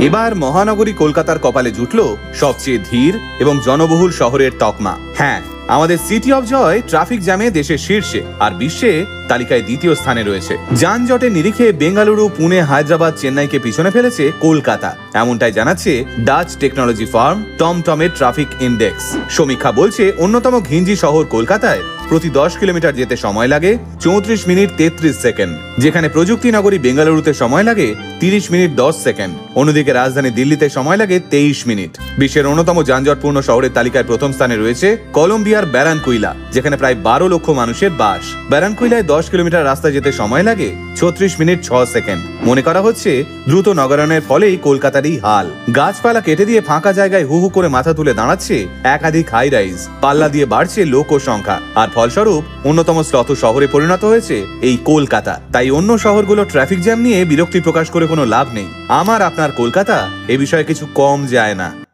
এবার মহানগরী কলকাতার কপালে জুটল সবচেয়ে ধীর এবং জনবহুল শহরের তকমা। হ্যাঁ, আমাদের সিটি অফ জয় ট্রাফিক জ্যামে দেশের শীর্ষে আর বিশ্বে তালিকায় দ্বিতীয় স্থানে রয়েছে। যানজটের নিরিখে বেঙ্গালুরু, পুনে, হায়দ্রাবাদ, চেন্নাইকে পিছনে ফেলেছে কলকাতা, এমনটাই জানাচ্ছে ডাচ টেকনোলজি ফার্ম টমটমের ট্রাফিক ইন্ডেক্স। সমীক্ষা বলছে অন্যতম ঘিঞ্জি শহর কলকাতায় প্রতি 10 কিলোমিটার যেতে সময় লাগে 34 মিনিট 33 সেকেন্ড, যেখানে প্রযুক্তি নগরী বেঙ্গালুরুতে সময় লাগে 30 মিনিট 10 সেকেন্ড। অন্যদিকে রাজধানী দিল্লিতে সময় লাগে 23 মিনিট। বিশ্বের অন্যতম যানজটপূর্ণ শহরের তালিকায় প্রথম স্থানে রয়েছে কলম্বিয়ার বারানকুইলা, যেখানে প্রায় 12 লক্ষ মানুষের বাস। বারানকুইলায় 10 কিলোমিটার রাস্তা যেতে সময় লাগে 36 মিনিট 6 সেকেন্ড। মনে করা হচ্ছে দ্রুত নগরায়নের ফলেই কলকাতার এই হাল। গাছপালা কেটে দিয়ে ফাঁকা জায়গায় হু হু করে মাথা তুলে দাঁড়াচ্ছে একাধিক হাই রাইজ, পাল্লা দিয়ে বাড়ছে লোক সংখ্যা, আর ফলস্বরূপ অন্যতম শ্লথ শহরে পরিণত হয়েছে এই কলকাতা। তাই অন্য শহরগুলো ট্রাফিক জ্যাম নিয়ে বিরক্তি প্রকাশ করে কোনো লাভ নেই। আমার আপনার কলকাতা এ বিষয়ে কিছু কম যায় না।